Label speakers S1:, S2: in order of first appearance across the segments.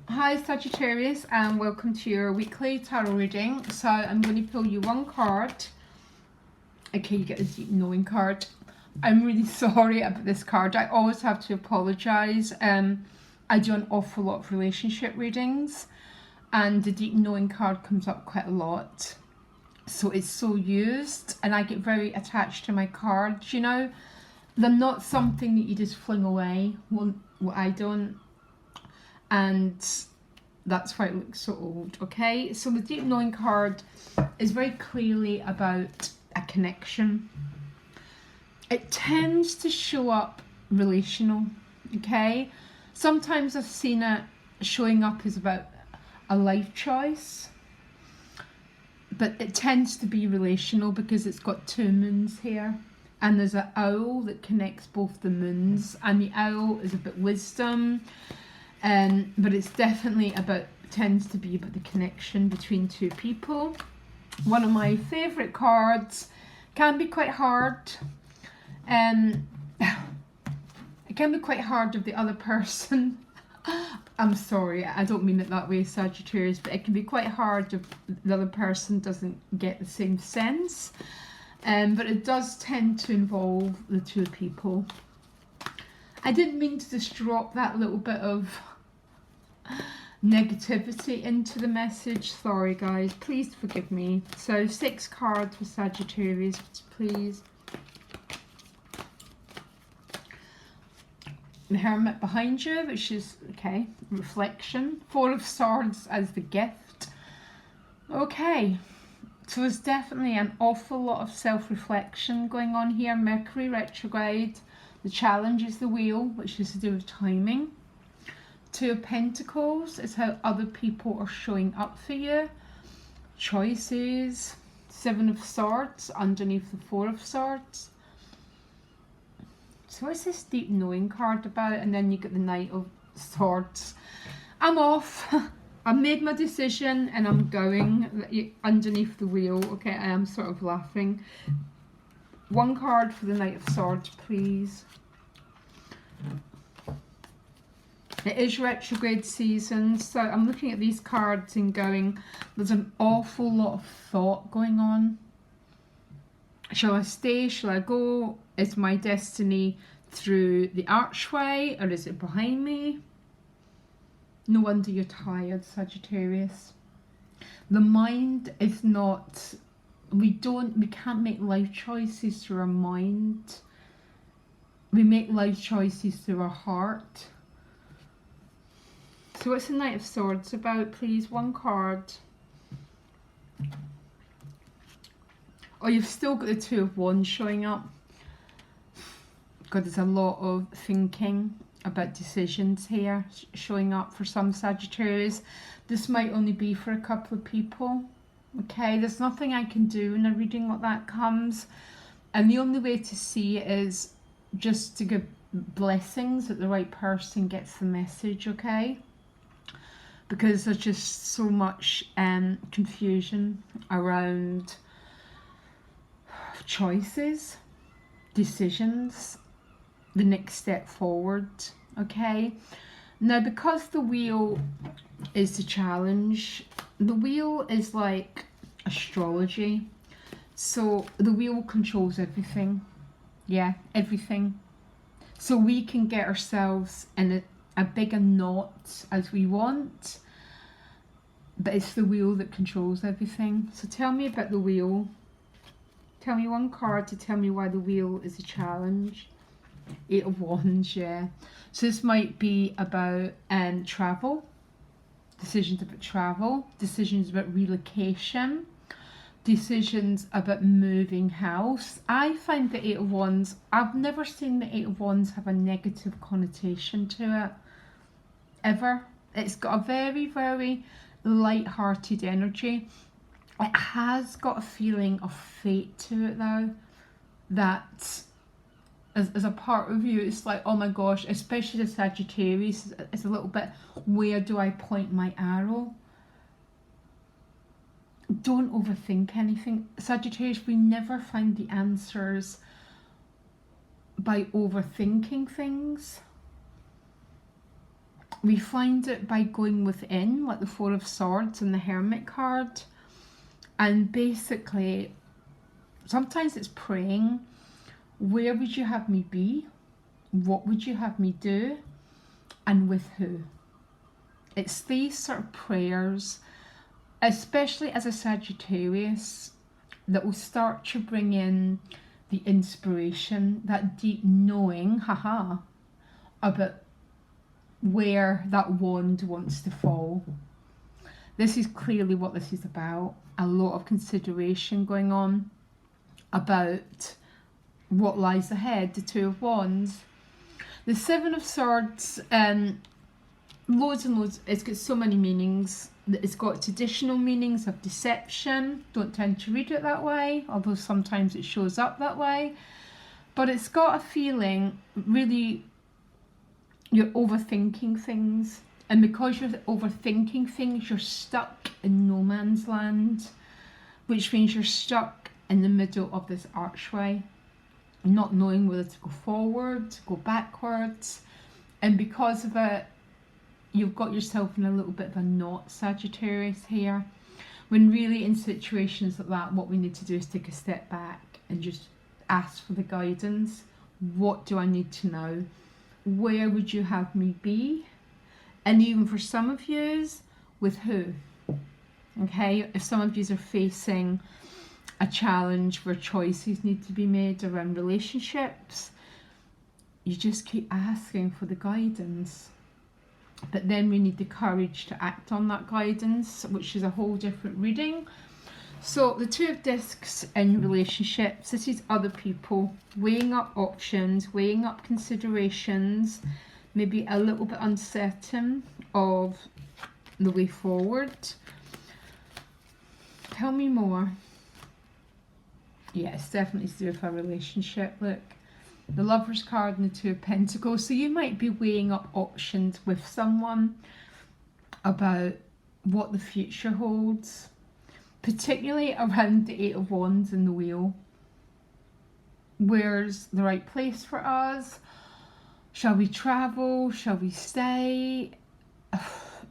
S1: Hi Sagittarius, and welcome to your weekly tarot reading. So I'm going to pull you one card. Okay, you get the deep knowing card. I'm really sorry about this card. I always have to apologise. I do an awful lot of relationship readings, and the deep knowing card comes up quite a lot. So it's so used, and I get very attached to my cards, you know. They're not something that you just fling away. Well, I don't. And that's why it looks so old. Okay, so the deep knowing card is very clearly about a connection. It tends to show up relational. Okay, sometimes I've seen it showing up as about a life choice, but it tends to be relational because it's got two moons here, and there's an owl that connects both the moons, and the owl is about wisdom. But it's definitely tends to be about the connection between two people. One of my favourite cards. Can be quite hard. It can be quite hard if the other person, I'm sorry, I don't mean it that way, Sagittarius, but it can be quite hard if the other person doesn't get the same sense. But it does tend to involve the two people. I didn't mean to just drop that little bit of negativity into the message. Sorry guys, please forgive me. So 6 cards for Sagittarius, please. The Hermit behind you, which is, okay, reflection. 4 of Swords as the gift. Okay, so there's definitely an awful lot of self-reflection going on here. Mercury retrograde. The challenge is the wheel, which is to do with timing. 2 of Pentacles is how other people are showing up for you. Choices. 7 of Swords underneath the 4 of Swords. So what's this deep knowing card about? And then you get the Knight of Swords. I'm off. I've made my decision and I'm going underneath the wheel. Okay, I am sort of laughing. 1 card for the Knight of Swords, please. It is retrograde season, so I'm looking at these cards and going, there's an awful lot of thought going on. Shall I stay? Shall I go? Is my destiny through the archway or is it behind me? No wonder you're tired, Sagittarius. The mind is not, we can't make life choices through our mind. We make life choices through our heart. So what's the Knight of Swords about, please? 1 card. Oh, you've still got the 2 of Wands showing up. God, there's a lot of thinking about decisions here showing up for some Sagittarius. This might only be for a couple of people. Okay, there's nothing I can do in a reading like that comes. And the only way to see it is just to give blessings that the right person gets the message, okay? Because there's just so much confusion around choices, decisions, the next step forward, okay? Now, because the wheel is the challenge, the wheel is like astrology. So the wheel controls everything. Yeah, everything. So we can get ourselves in a bigger knot as we want, but it's the wheel that controls everything. So tell me about the wheel. Tell me 1 card to tell me why the wheel is a challenge. 8 of Wands, yeah. So this might be about travel, decisions about travel, decisions about relocation, decisions about moving house. I find the 8 of Wands, I've never seen the 8 of Wands have a negative connotation to it, ever. It's got a very, very light-hearted energy. It has got a feeling of fate to it though, that as a part of you, it's like, oh my gosh, especially the Sagittarius, it's a little bit, where do I point my arrow? Don't overthink anything. Sagittarius, we never find the answers by overthinking things. we find it by going within, like the Four of Swords and the Hermit card. And basically, sometimes it's praying, where would you have me be? What would you have me do? And with who? It's these sort of prayers, especially as a Sagittarius, that will start to bring in the inspiration, that deep knowing, about where that wand wants to fall. This is clearly what this is about. A lot of consideration going on about what lies ahead, the Two of Wands. The Seven of Swords, loads and loads, it's got so many meanings. It's got traditional meanings of deception. Don't tend to read it that way, although sometimes it shows up that way. But it's got a feeling, really, you're overthinking things. And because you're overthinking things, you're stuck in no man's land, which means you're stuck in the middle of this archway, not knowing whether to go forward, go backwards. And because of it, you've got yourself in a little bit of a knot, Sagittarius, here. When really in situations like that, what we need to do is take a step back and just ask for the guidance. What do I need to know? Where would you have me be? And even for some of yous, with who? Okay, if some of yous are facing a challenge where choices need to be made around relationships, you just keep asking for the guidance. But then we need the courage to act on that guidance, which is a whole different reading. So the Two of Discs in relationships, this is other people weighing up options, weighing up considerations, maybe a little bit uncertain of the way forward. Tell me more. Yeah, it's definitely to do with a relationship. Look, the Lover's card and the Two of Pentacles. So you might be weighing up options with someone about what the future holds, particularly around the Eight of Wands and the Wheel. Where's the right place for us? Shall we travel? Shall we stay?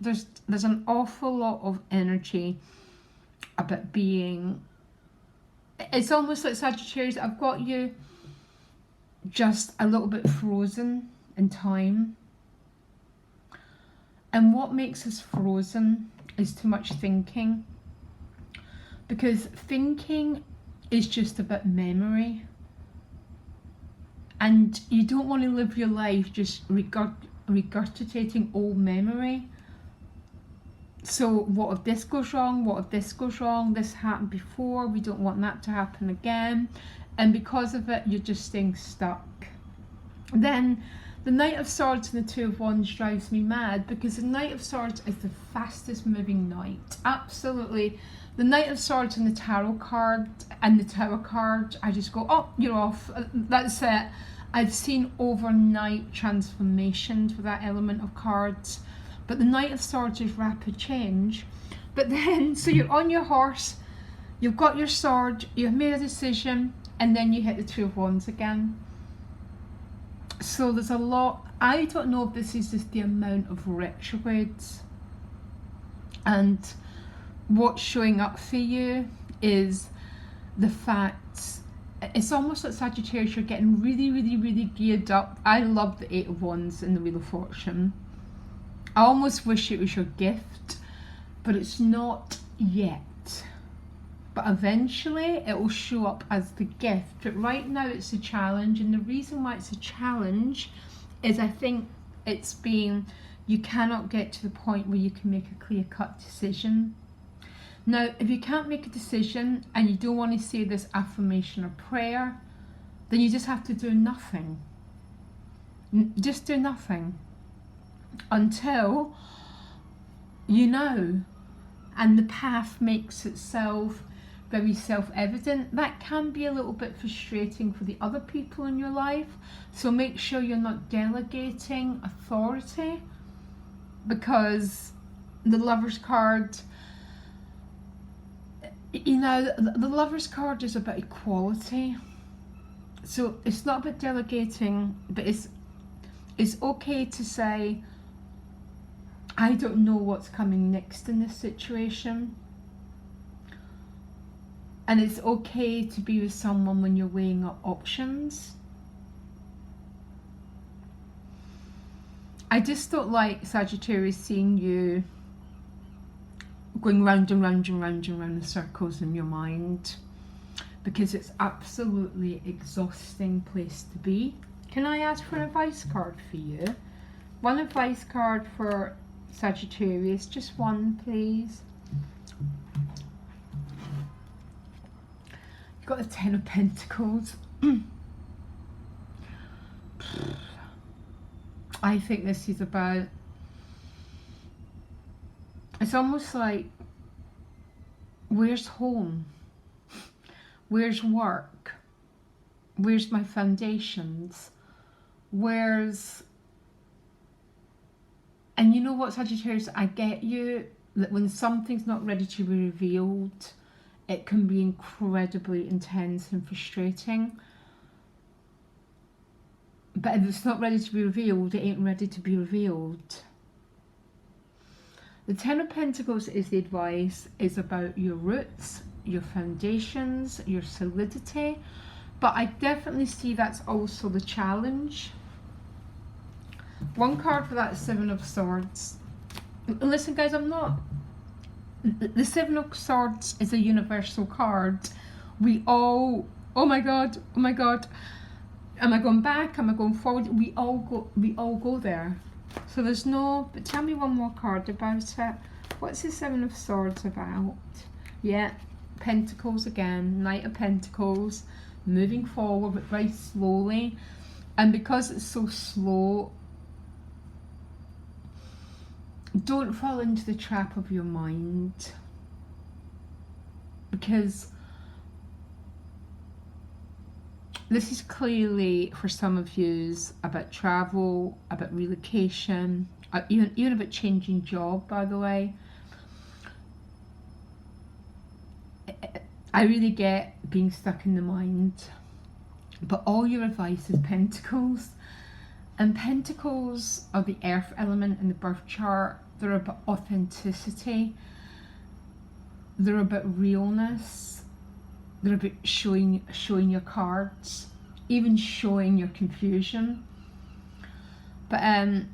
S1: There's an awful lot of energy about being... It's almost like Sagittarius, I've got you just a little bit frozen in time. And what makes us frozen is too much thinking. Because thinking is just about memory. And you don't want to live your life just regurgitating old memory. So what if this goes wrong? What if this goes wrong? This happened before. We don't want that to happen again. And because of it, you're just staying stuck. Then the Knight of Swords and the Two of Wands drives me mad, because the Knight of Swords is the fastest moving knight. Absolutely. The Knight of Swords and the Tarot card and the Tower card, I just go, oh, you're off. That's it. I've seen overnight transformations with that element of cards. But the Knight of Swords is rapid change. But then, so you're on your horse, you've got your sword, you've made a decision, and then you hit the Two of Wands again. So there's a lot. I don't know if this is just the amount of retrogrades. And what's showing up for you is the fact, it's almost like Sagittarius, you're getting really, really, really geared up. I love the Eight of Wands in the Wheel of Fortune. I almost wish it was your gift, but it's not yet. But eventually it will show up as the gift. But right now it's a challenge, and the reason why it's a challenge is I think it's being, you cannot get to the point where you can make a clear-cut decision. Now, if you can't make a decision and you don't want to say this affirmation or prayer, then you just have to do nothing. Just do nothing until you know, and the path makes itself very self-evident. That can be a little bit frustrating for the other people in your life, so make sure you're not delegating authority, because the Lover's card, you know, the Lover's card is about equality. So it's not about delegating, but it's okay to say, I don't know what's coming next in this situation. And it's okay to be with someone when you're weighing up options. I just don't like, Sagittarius, seeing you going round and round and round and round in circles in your mind, because it's absolutely exhausting place to be. Can I ask for an advice card for you? One advice card for Sagittarius, just one please. You've got the Ten of Pentacles. I think this is about, it's almost like, where's home? Where's work? Where's my foundations? Where's, and you know what, Sagittarius, I get you, that when something's not ready to be revealed, it can be incredibly intense and frustrating. But if it's not ready to be revealed, it ain't ready to be revealed. The Ten of Pentacles is the advice, is about your roots, your foundations, your solidity. But I definitely see that's also the challenge. One card for that, Seven of Swords. Listen guys, I'm not... The Seven of Swords is a universal card. We all... Oh my god, oh my god. Am I going back? Am I going forward? We all go there. So there's no, but tell me one more card about it. What's the Seven of Swords about? Yeah, Pentacles again, Knight of Pentacles, moving forward but very slowly. And because it's so slow, don't fall into the trap of your mind. Because this is clearly, for some of you, about travel, about relocation, even about changing job, by the way. I really get being stuck in the mind. But all your advice is Pentacles. And Pentacles are the earth element in the birth chart. They're about authenticity. They're about realness. They're about showing your cards, even showing your confusion. But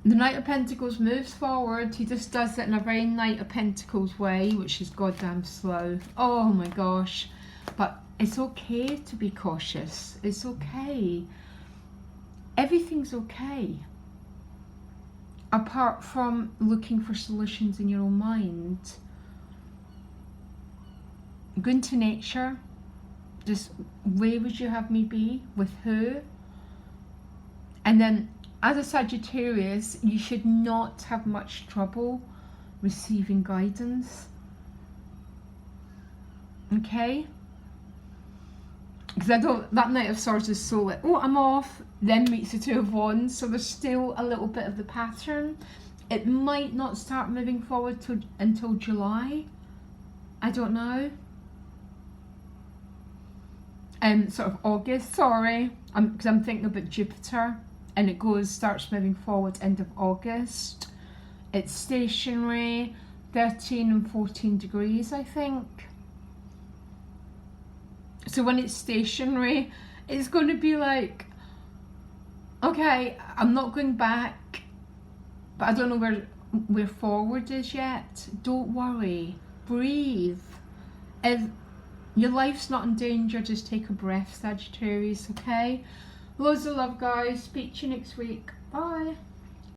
S1: the Knight of Pentacles moves forward. He just does it in a very Knight of Pentacles way, which is goddamn slow. Oh my gosh. But it's okay to be cautious. It's okay. Everything's okay. Apart from looking for solutions in your own mind. Go into nature. Just, where would you have me be? With who? And then, as a Sagittarius, you should not have much trouble receiving guidance. Okay? Because I don't, that Knight of Swords is so like, oh, I'm off, then meets the Two of Wands, so there's still a little bit of the pattern. It might not start moving forward until July. I don't know. Sort of August, sorry, because I'm thinking about Jupiter, and it starts moving forward end of August. It's stationary, 13 and 14 degrees, I think. So when it's stationary, it's going to be like, okay, I'm not going back, but I don't know where forward is yet. Don't worry, breathe. If your life's not in danger, just take a breath, Sagittarius, okay? Loads of love, guys. Speak to you next week. Bye.